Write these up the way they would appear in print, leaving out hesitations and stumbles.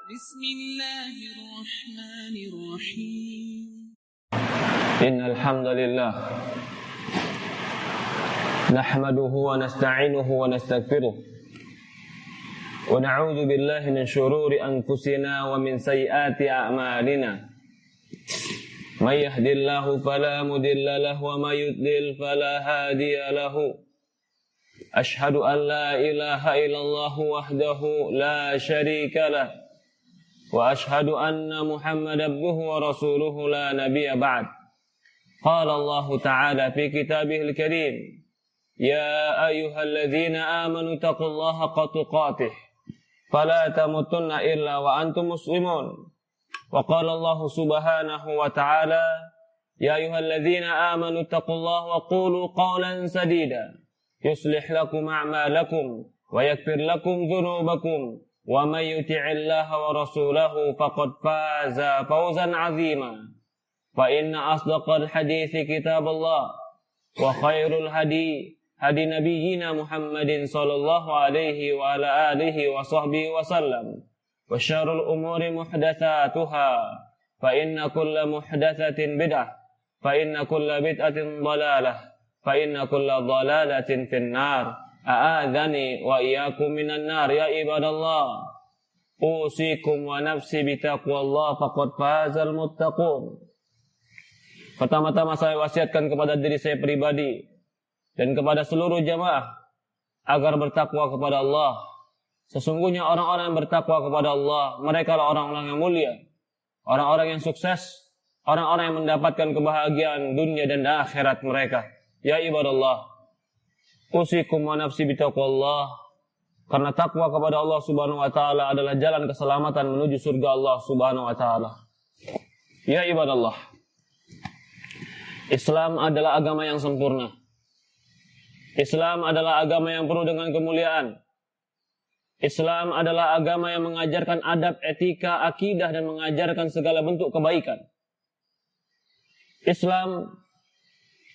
بسم الله الرحمن الرحيم إن الحمد لله نحمده ونستعينه ونستغفره ونعوذ بالله من شرور أنفسنا ومن سيئات أعمالنا من يهد الله فلا مضل له ومن يضلل فلا هادي له أشهد أن لا إله إلا الله وحده لا شريك له وأشهد أن محمدا عبده ورسوله لا نبي بعد قال الله تعالى في كتابه الكريم يا أيها الذين آمنوا اتقوا الله حق تقاته فلا تموتن إلا وأنتم مسلمون وقال الله سبحانه وتعالى يا أيها الذين آمنوا اتقوا الله وقولوا قولا سديدا يصلح لكم أعمالكم ويغفر لكم ذنوبكم ومن يطع الله ورسوله فقد فاز فوزا عظيما فإن أصدق الحديث كتاب الله وخير الهدي هدي نبينا محمد صلى الله عليه وعلى آله وصحبه وسلم وشر الأمور محدثاتها فإن كل محدثة بدعة فإن كل بدعة ضلالة فإن كل ضلالة في النار أعاذني وإياكم من النار يا عباد الله أوصيكم ونفسي بتقوى الله فقد فاز المتقون. Pertama-tama saya wasiatkan kepada diri saya pribadi dan kepada seluruh jamaah agar bertakwa kepada Allah. Sesungguhnya orang-orang yang bertakwa kepada Allah, mereka adalah orang-orang yang mulia, orang-orang yang sukses, orang-orang yang mendapatkan kebahagiaan dunia dan akhirat mereka. Ya ibadallah, usikum wa nafsi bitaqwallah, karena takwa kepada Allah Subhanahu wa taala adalah jalan keselamatan menuju surga Allah Subhanahu wa taala. Ya ibadallah, Islam adalah agama yang sempurna. Islam adalah agama yang penuh dengan kemuliaan. Islam adalah agama yang mengajarkan adab, etika, akidah dan mengajarkan segala bentuk kebaikan. Islam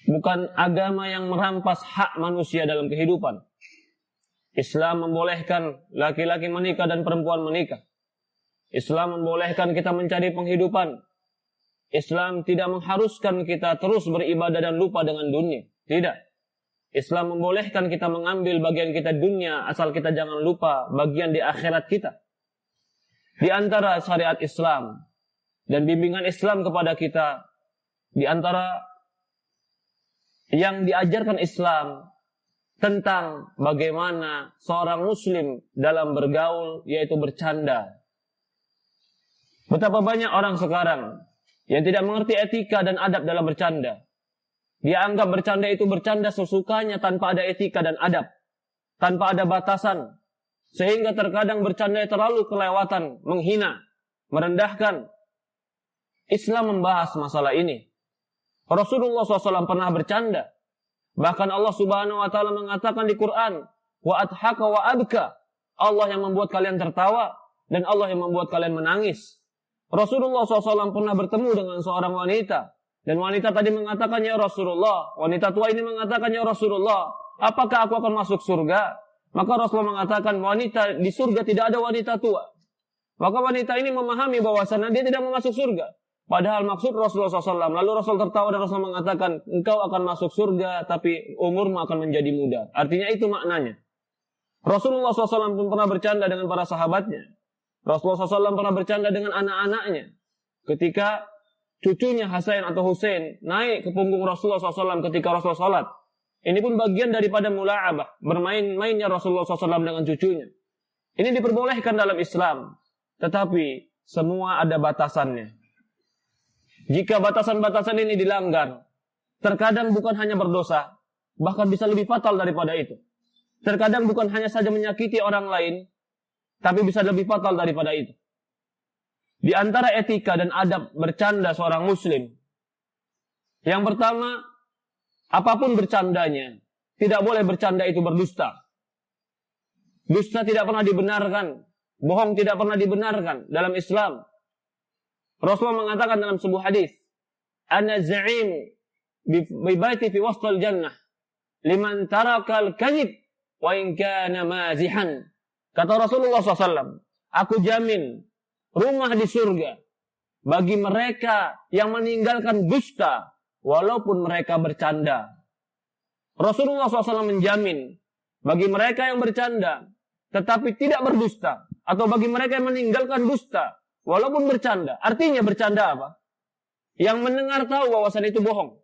bukan agama yang merampas hak manusia dalam kehidupan. Islam membolehkan laki-laki menikah dan perempuan menikah. Islam membolehkan kita mencari penghidupan. Islam tidak mengharuskan kita terus beribadah dan lupa dengan dunia. Tidak. Islam membolehkan kita mengambil bagian kita dunia asal kita jangan lupa bagian di akhirat kita. Di antara syariat Islam dan bimbingan Islam kepada kita, di antara yang diajarkan Islam tentang bagaimana seorang muslim dalam bergaul, yaitu bercanda. Betapa banyak orang sekarang yang tidak mengerti etika dan adab dalam bercanda. Dia anggap bercanda itu bercanda sesukanya tanpa ada etika dan adab, tanpa ada batasan, sehingga terkadang bercanda terlalu kelewatan, menghina, merendahkan. Islam membahas masalah ini. Rasulullah SAW pernah bercanda. Bahkan Allah Subhanahu wa taala mengatakan di Quran, wa adhaka wa abka. Allah yang membuat kalian tertawa dan Allah yang membuat kalian menangis. Rasulullah SAW pernah bertemu dengan seorang wanita, dan wanita tadi mengatakan, ya Rasulullah, wanita tua ini mengatakan, ya Rasulullah, apakah aku akan masuk surga? Maka Rasulullah mengatakan, wanita di surga tidak ada wanita tua. Maka wanita ini memahami bahwasannya dia tidak mau masuk surga. Padahal maksud Rasulullah SAW. Lalu Rasul tertawa dan Rasul mengatakan, engkau akan masuk surga, tapi umurmu akan menjadi muda. Artinya itu maknanya. Rasulullah SAW pun pernah bercanda dengan para sahabatnya. Rasulullah SAW pernah bercanda dengan anak-anaknya. Ketika cucunya Hasan atau Husain naik ke punggung Rasulullah SAW ketika Rasulullah salat. Ini pun bagian daripada mula'abah, bermain-mainnya Rasulullah SAW dengan cucunya. Ini diperbolehkan dalam Islam. Tetapi semua ada batasannya. Jika batasan-batasan ini dilanggar, terkadang bukan hanya berdosa, bahkan bisa lebih fatal daripada itu. Terkadang bukan hanya saja menyakiti orang lain, tapi bisa lebih fatal daripada itu. Di antara etika dan adab bercanda seorang muslim, yang pertama, apapun bercandanya, tidak boleh bercanda itu berdusta. Dusta tidak pernah dibenarkan, bohong tidak pernah dibenarkan dalam Islam. Rasulullah mengatakan dalam sebuah hadis, "Ana za'im bi baiti fi wastal jannah liman tarakal kadhib wa in kana mazihan." Kata Rasulullah SAW, aku jamin rumah di surga bagi mereka yang meninggalkan dusta walaupun mereka bercanda. Rasulullah SAW menjamin bagi mereka yang bercanda tetapi tidak berdusta, atau bagi mereka yang meninggalkan dusta walaupun bercanda. Artinya bercanda apa? Yang mendengar tahu bahwasan itu bohong,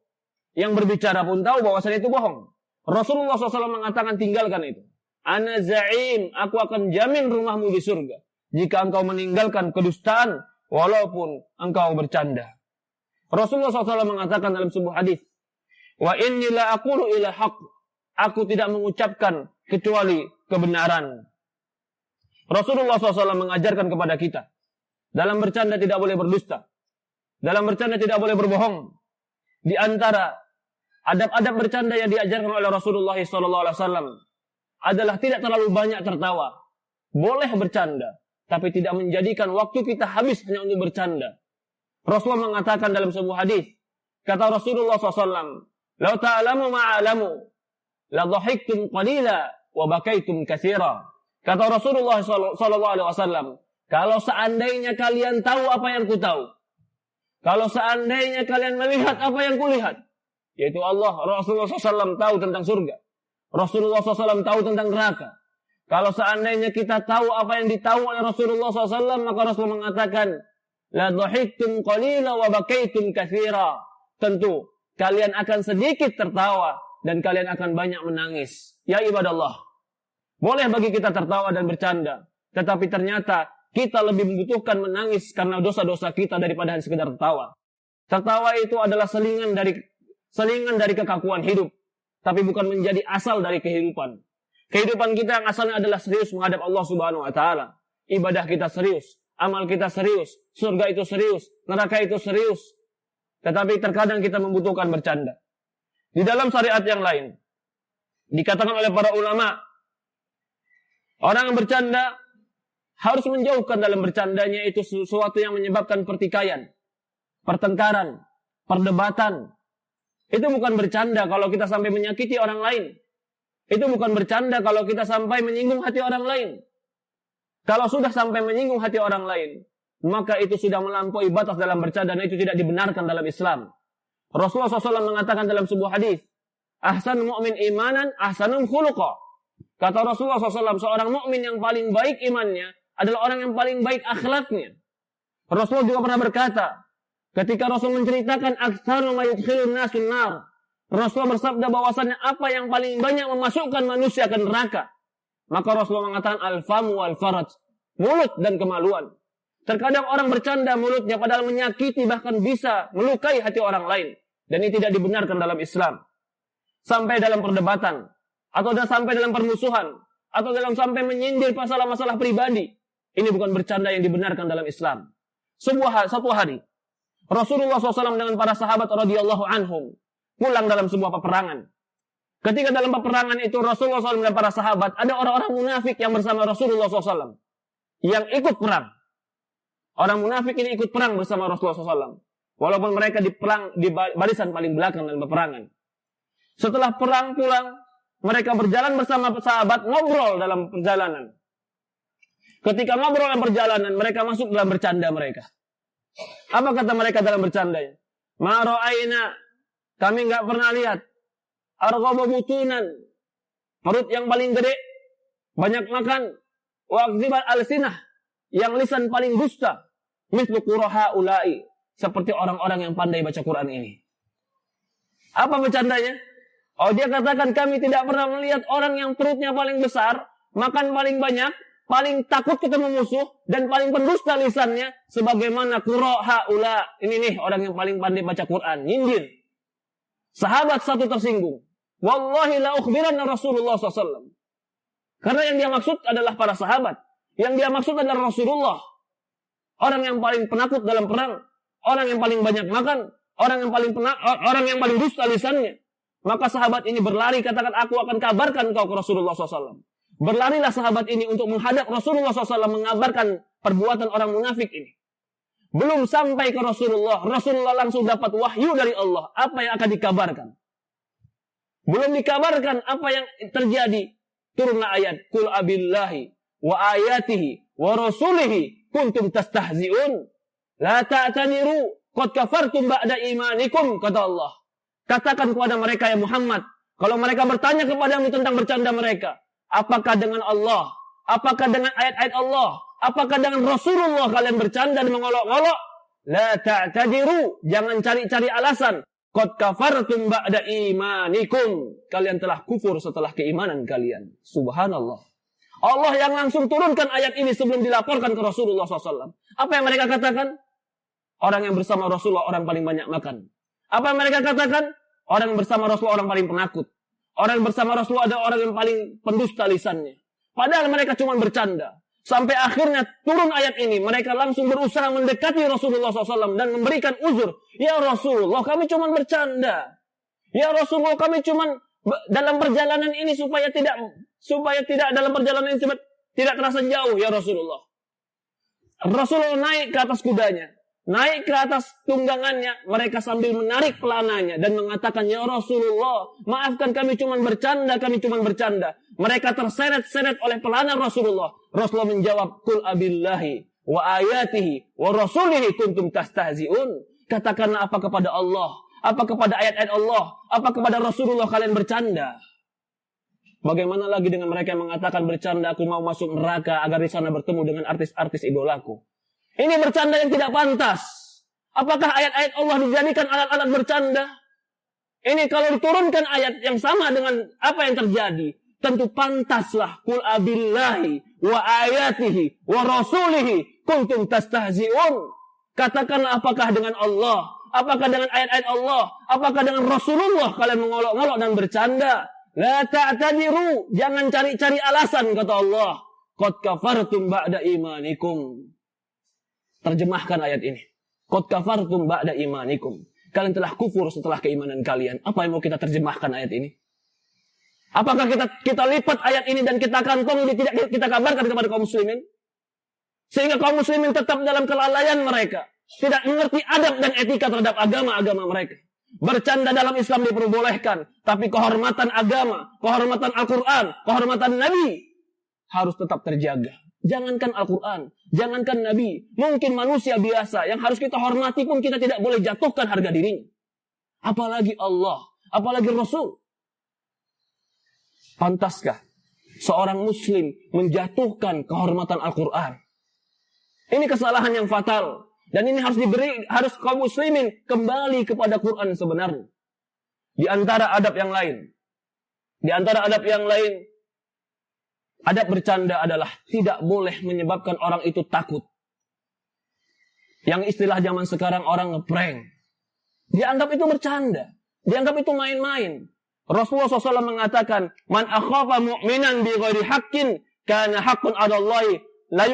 yang berbicara pun tahu bahwasan itu bohong. Rasulullah SAW mengatakan tinggalkan itu. Ana za'im, aku akan jamin rumahmu di surga jika engkau meninggalkan kedustaan walaupun engkau bercanda. Rasulullah SAW mengatakan dalam sebuah hadis, wa inni la aqulu ila haqq, aku tidak mengucapkan kecuali kebenaran. Rasulullah SAW mengajarkan kepada kita, dalam bercanda tidak boleh berdusta, dalam bercanda tidak boleh berbohong. Di antara adab-adab bercanda yang diajarkan oleh Rasulullah SAW adalah tidak terlalu banyak tertawa. Boleh bercanda, tapi tidak menjadikan waktu kita habis hanya untuk bercanda. Rasulullah mengatakan dalam sebuah hadis, kata Rasulullah SAW, "Lau ta'lamu ma'alamu, la dhahiktum qalila wa bakaitum katsira." Kata Rasulullah SAW, kalau seandainya kalian tahu apa yang ku tahu, kalau seandainya kalian melihat apa yang kulihat, yaitu Allah, Rasulullah SAW tahu tentang surga, Rasulullah SAW tahu tentang neraka. Kalau seandainya kita tahu apa yang ditahu oleh Rasulullah SAW, maka Rasulullah mengatakan, la dhahiktum qalila wa bakaitum katsira. Tentu kalian akan sedikit tertawa dan kalian akan banyak menangis. Ya ibadallah, boleh bagi kita tertawa dan bercanda, tetapi ternyata kita lebih membutuhkan menangis karena dosa-dosa kita daripada hanya sekedar tertawa. Tertawa itu adalah selingan dari kekakuan hidup, tapi bukan menjadi asal dari kehidupan. Kehidupan kita yang asalnya adalah serius menghadap Allah Subhanahu wa taala. Ibadah kita serius, amal kita serius, surga itu serius, neraka itu serius. Tetapi terkadang kita membutuhkan bercanda. Di dalam syariat yang lain dikatakan oleh para ulama, orang yang bercanda harus menjauhkan dalam bercandanya itu sesuatu yang menyebabkan pertikaian, pertengkaran, perdebatan. Itu bukan bercanda kalau kita sampai menyakiti orang lain. Itu bukan bercanda kalau kita sampai menyinggung hati orang lain. Kalau sudah sampai menyinggung hati orang lain, maka itu sudah melampaui batas dalam bercanda dan itu tidak dibenarkan dalam Islam. Rasulullah SAW mengatakan dalam sebuah hadis, ahsan mu'min imanan, ahsanum khuluqa. Kata Rasulullah SAW, seorang mukmin yang paling baik imannya adalah orang yang paling baik akhlaknya. Rasulullah juga pernah berkata, ketika Rasul menceritakan aktsaru ma yudkhilun nasun nar, Rasulullah bersabda bahwasannya apa yang paling banyak memasukkan manusia ke neraka. Maka Rasulullah mengatakan al-famu wal faraj, mulut dan kemaluan. Terkadang orang bercanda mulutnya padahal menyakiti bahkan bisa melukai hati orang lain, dan ini tidak dibenarkan dalam Islam. Sampai dalam perdebatan, atau sampai dalam permusuhan, atau sampai menyindir masalah-masalah pribadi. Ini bukan bercanda yang dibenarkan dalam Islam. Satu hari, Rasulullah SAW dengan para sahabat radhiyallahu anhum pulang dalam sebuah peperangan. Ketika dalam peperangan itu Rasulullah SAW dan para sahabat, ada orang-orang munafik yang bersama Rasulullah SAW yang ikut perang. Orang munafik ini ikut perang bersama Rasulullah SAW, walaupun mereka di barisan paling belakang dalam peperangan. Setelah perang pulang, mereka berjalan bersama sahabat, ngobrol dalam perjalanan. Ketika ngobrol dalam perjalanan, mereka masuk dalam bercanda mereka. Apa kata mereka dalam bercandanya? Ma ra'ayna, kami enggak pernah lihat. Arghaba butunan, perut yang paling gede, banyak makan. Wa akdzibat alsinah, yang lisan paling dusta. Mithlu quraha ulai, seperti orang-orang yang pandai baca Quran ini. Apa bercandanya? Oh, dia katakan kami tidak pernah melihat orang yang perutnya paling besar, makan paling banyak, paling takut ketemu musuh, dan paling pendusta lisannya, sebagaimana quraha ula. Ini nih orang yang paling pandai baca Quran, nyindir. Sahabat satu tersinggung. Wallahi la ukhbiranna Rasulullah SAW. Karena yang dia maksud adalah para sahabat. Yang dia maksud adalah Rasulullah. Orang yang paling penakut dalam perang, orang yang paling banyak makan, orang yang paling dusta lisannya. Maka sahabat ini berlari, katakan aku akan kabarkan kau ke Rasulullah SAW. Berlarilah sahabat ini untuk menghadap Rasulullah SAW mengabarkan perbuatan orang munafik ini. Belum sampai ke Rasulullah, Rasulullah langsung dapat wahyu dari Allah. Apa yang akan dikabarkan? Belum dikabarkan apa yang terjadi. Turunlah ayat, Qul abillahi wa ayatihi wa rasulihi kuntum tastahzi'un. La ta'tadiru qad kafartum ba'da imanikum, kata Allah. Katakan kepada mereka ya Muhammad, kalau mereka bertanya kepadamu tentang bercanda mereka, apakah dengan Allah, apakah dengan ayat-ayat Allah, apakah dengan Rasulullah kalian bercanda dan mengolok-olok? La ta'tadiru, jangan cari-cari alasan. Qad kafartum ba'da imanikum, kalian telah kufur setelah keimanan kalian. Subhanallah. Allah yang langsung turunkan ayat ini sebelum dilaporkan ke Rasulullah SAW. Apa yang mereka katakan? Orang yang bersama Rasulullah orang paling banyak makan. Apa yang mereka katakan? Orang yang bersama Rasulullah orang paling penakut. Orang yang bersama Rasulullah ada orang yang paling pendusta lisannya. Padahal mereka cuma bercanda. Sampai akhirnya turun ayat ini. Mereka langsung berusaha mendekati Rasulullah SAW dan memberikan uzur. Ya Rasulullah, kami cuma bercanda. Ya Rasulullah, kami cuma dalam perjalanan ini supaya tidak dalam perjalanan ini tidak terasa jauh ya Rasulullah. Rasulullah naik ke atas kudanya. Naik ke atas tunggangannya, mereka sambil menarik pelananya dan mengatakan, ya Rasulullah, maafkan kami cuma bercanda, kami cuma bercanda. Mereka terseret-seret oleh pelana Rasulullah. Rasulullah menjawab, Qul abillahi wa ayatihi wa rasulihi kuntum tastahzi'un. Katakanlah apa kepada Allah, apa kepada ayat-ayat Allah, apa kepada Rasulullah kalian bercanda. Bagaimana lagi dengan mereka yang mengatakan bercanda, aku mau masuk neraka agar di sana bertemu dengan artis-artis idolaku. Ini bercanda yang tidak pantas. Apakah ayat-ayat Allah dijadikan alat-alat bercanda? Ini kalau diturunkan ayat yang sama dengan apa yang terjadi, tentu pantaslah. Qul abillahi wa ayatihi wa rasulihi kuntum tastahzi'un. Katakanlah apakah dengan Allah, apakah dengan ayat-ayat Allah, apakah dengan Rasulullah kalian mengolok-olok dan bercanda? La ta'tadiru, jangan cari-cari alasan, kata Allah. Qad kafartum ba'da imanikum. Terjemahkan ayat ini. Qad kafartum ba'da imanikum. Kalian telah kufur setelah keimanan kalian. Apa yang mau kita terjemahkan ayat ini? Apakah kita lipat ayat ini dan kita kantong ini tidak kita kabarkan kepada kaum muslimin? Sehingga kaum muslimin tetap dalam kelalaian mereka. Tidak mengerti adab dan etika terhadap agama-agama mereka. Bercanda dalam Islam diperbolehkan. Tapi kehormatan agama, kehormatan Al-Quran, kehormatan Nabi harus tetap terjaga. Jangankan Al-Quran, jangankan Nabi. Mungkin manusia biasa yang harus kita hormati pun kita tidak boleh jatuhkan harga dirinya. Apalagi Allah, apalagi Rasul. Pantaskah seorang muslim menjatuhkan kehormatan Al-Quran? Ini kesalahan yang fatal. Dan ini harus kaum muslimin kembali kepada Quran sebenarnya. Di antara adab yang lain. Adab bercanda adalah tidak boleh menyebabkan orang itu takut. Yang istilah zaman sekarang orang ngeprank. Dianggap itu bercanda. Dianggap itu main-main. Rasulullah SAW mengatakan, Man akhafa mu'minan bi ghairi haqqin, kana haqqun 'ala Allahi la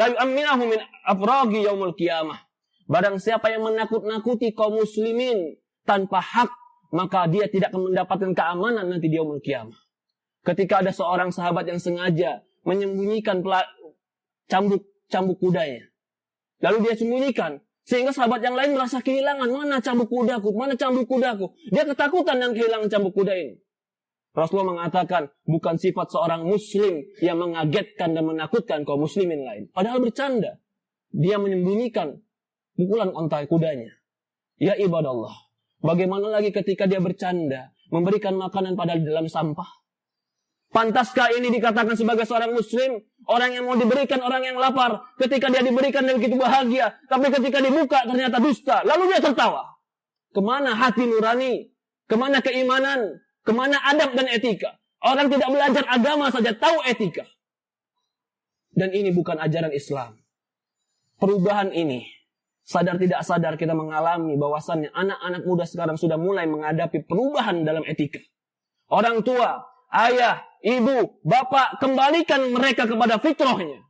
yu'amminahu min afragi yaumul qiyamah. Barang siapa yang menakut-nakuti kaum muslimin tanpa hak, maka dia tidak akan mendapatkan keamanan nanti di yaumul qiyamah. Ketika ada seorang sahabat yang sengaja menyembunyikan cambuk kudanya. Lalu dia sembunyikan. Sehingga sahabat yang lain merasa kehilangan. Mana cambuk kudaku? Mana cambuk kudaku? Dia ketakutan dan kehilangan cambuk kuda ini. Rasulullah mengatakan, bukan sifat seorang muslim yang mengagetkan dan menakutkan kaum muslimin lain. Padahal bercanda. Dia menyembunyikan pukulan ontai kudanya. Ya ibadallah. Bagaimana lagi ketika dia bercanda, memberikan makanan padahal di dalam sampah? Pantaskah ini dikatakan sebagai seorang muslim? Orang yang mau diberikan, orang yang lapar. Ketika dia diberikan dan begitu bahagia. Tapi ketika dibuka ternyata dusta. Lalu dia tertawa. Kemana hati nurani? Kemana keimanan? Kemana adab dan etika? Orang tidak belajar agama saja tahu etika. Dan ini bukan ajaran Islam. Perubahan ini, sadar tidak sadar kita mengalami bahwasannya anak-anak muda sekarang sudah mulai menghadapi perubahan dalam etika. Orang tua, ayah, ibu, bapak, kembalikan mereka kepada fitrahnya.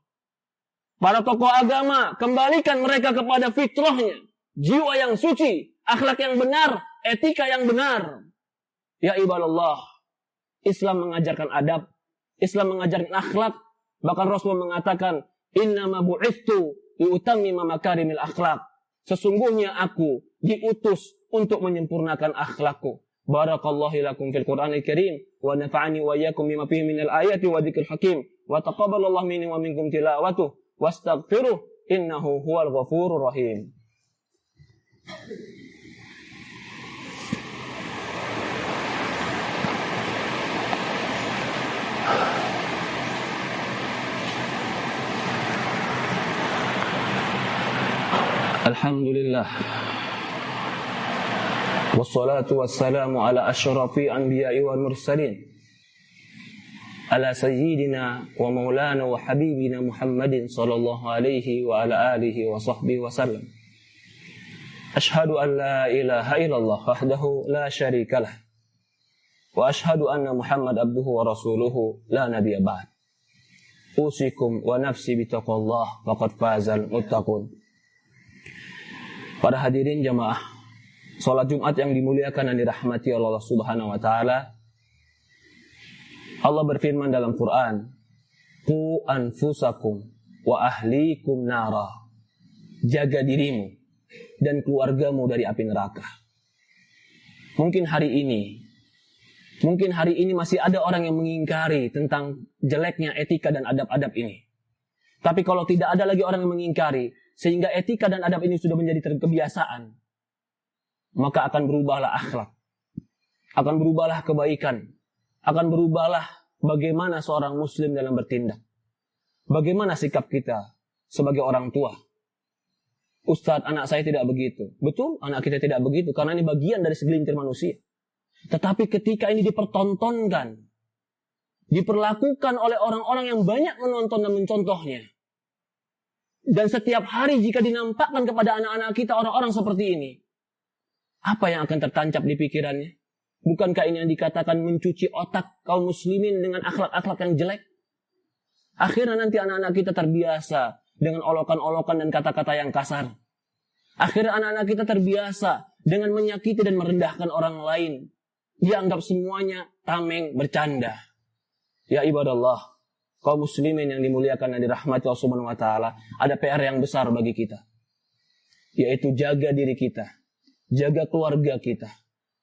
Para tokoh agama, kembalikan mereka kepada fitrahnya. Jiwa yang suci, akhlak yang benar, etika yang benar. Ya ibadallah, Islam mengajarkan adab, Islam mengajarkan akhlak. Bahkan Rasulullah mengatakan, Innama bu'ithu liutammima makarimil akhlak. Sesungguhnya aku diutus untuk menyempurnakan akhlakku. Barakallahu lakum fil Qur'anil Karim wa nafa'ani wa iyyakum bima fihi minal ayati wa dzikril hakim. wa taqabbalallahu minni wa minkum tilawatuh wastaghfiruh innahu huwal ghafurur rahim. Alhamdulillah. Wassalatu wassalamu ala asyrafil anbiya'i wal mursalin. Ala sayyidina wa maulana wa habibina Muhammadin sallallahu alaihi wa ala alihi wa sahbihi wa sallam. Ashhadu an la ilaha illallah wahdahu la syarika lah. Wa ashhadu anna Muhammad abduhu wa rasuluhu la nabiyya ba'd. Usikum wa nafsi bitaqwallah faqad fazal muttaqun. Para hadirin jamaah salat Jumat yang dimuliakan dan dirahmati Allah Subhanahu wa taala. Allah berfirman dalam Quran, "Qu anfusakum wa ahlikum nara." Jaga dirimu dan keluargamu dari api neraka. Mungkin hari ini masih ada orang yang mengingkari tentang jeleknya etika dan adab-adab ini. Tapi kalau tidak ada lagi orang yang mengingkari, sehingga etika dan adab ini sudah menjadi kebiasaan, maka akan berubahlah akhlak, akan berubahlah kebaikan, akan berubahlah bagaimana seorang muslim dalam bertindak, bagaimana sikap kita sebagai orang tua. Ustadz, anak saya tidak begitu. Betul, anak kita tidak begitu, karena ini bagian dari segelintir manusia. Tetapi ketika ini dipertontonkan, diperlakukan oleh orang-orang yang banyak menonton dan mencontohnya, dan setiap hari jika dinampakkan kepada anak-anak kita orang-orang seperti ini, apa yang akan tertancap di pikirannya? Bukankah ini yang dikatakan mencuci otak kaum muslimin dengan akhlak-akhlak yang jelek? Akhirnya nanti anak-anak kita terbiasa dengan olokan-olokan dan kata-kata yang kasar. Akhirnya anak-anak kita terbiasa dengan menyakiti dan merendahkan orang lain. Dianggap semuanya tameng, bercanda. Ya ibadallah, kaum muslimin yang dimuliakan dan dirahmati Allah Subhanahu wa taala, ada PR yang besar bagi kita, yaitu jaga diri kita, jaga keluarga kita.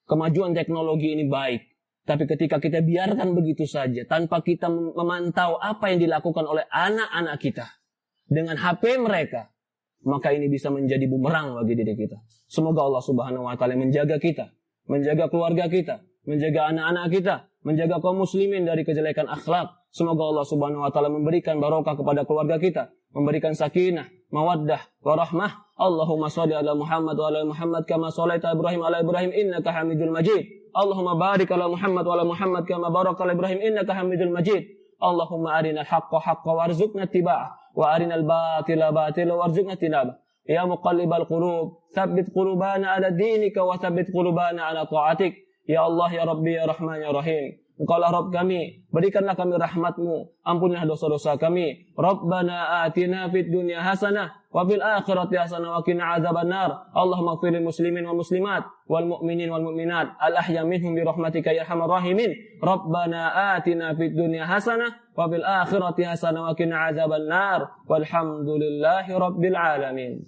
Kemajuan teknologi ini baik, tapi ketika kita biarkan begitu saja tanpa kita memantau apa yang dilakukan oleh anak-anak kita dengan HP mereka, maka ini bisa menjadi bumerang bagi diri kita. Semoga Allah Subhanahu wa taala menjaga kita, menjaga keluarga kita, menjaga anak-anak kita, menjaga kaum muslimin dari kejelekan akhlak. Semoga Allah Subhanahu wa taala memberikan barokah kepada keluarga kita, memberikan sakinah, mawaddah, warahmah. Allahumma shalli ala Muhammad wa ala Muhammad kama shallaita Ibrahim ala Ibrahim innaka Hamidul Majid. Allahumma barik ala Muhammad wa ala Muhammad kama barakta ala Ibrahim innaka Hamidul Majid. Allahumma arinal haqqa haqqan warzuqna ittiba'ah wa arinal batila batila warzuqna tinabah. Ya muqallibal qulub, tsabbit qulubana ala dinika wa tsabbit qulubana ala ta'atik. Ya Allah, ya Rabbi, ya Rahman, ya Rahim. Engkaulah Rabb kami, berikanlah kami rahmat-Mu, ampunilah dosa-dosa kami. Rabbana atina fid dunya hasanah wa fil akhirati hasanah wa qina adzabannar. Allahumma ighfir lil muslimin wal muslimat wal mu'minin wal mu'minat al ahya minhum bi rahmatika ya arhamar rahimin. Rabbana atina fid dunya hasanah wa fil akhirati hasanah wa qina adzabannar. Walhamdulillahi rabbil alamin.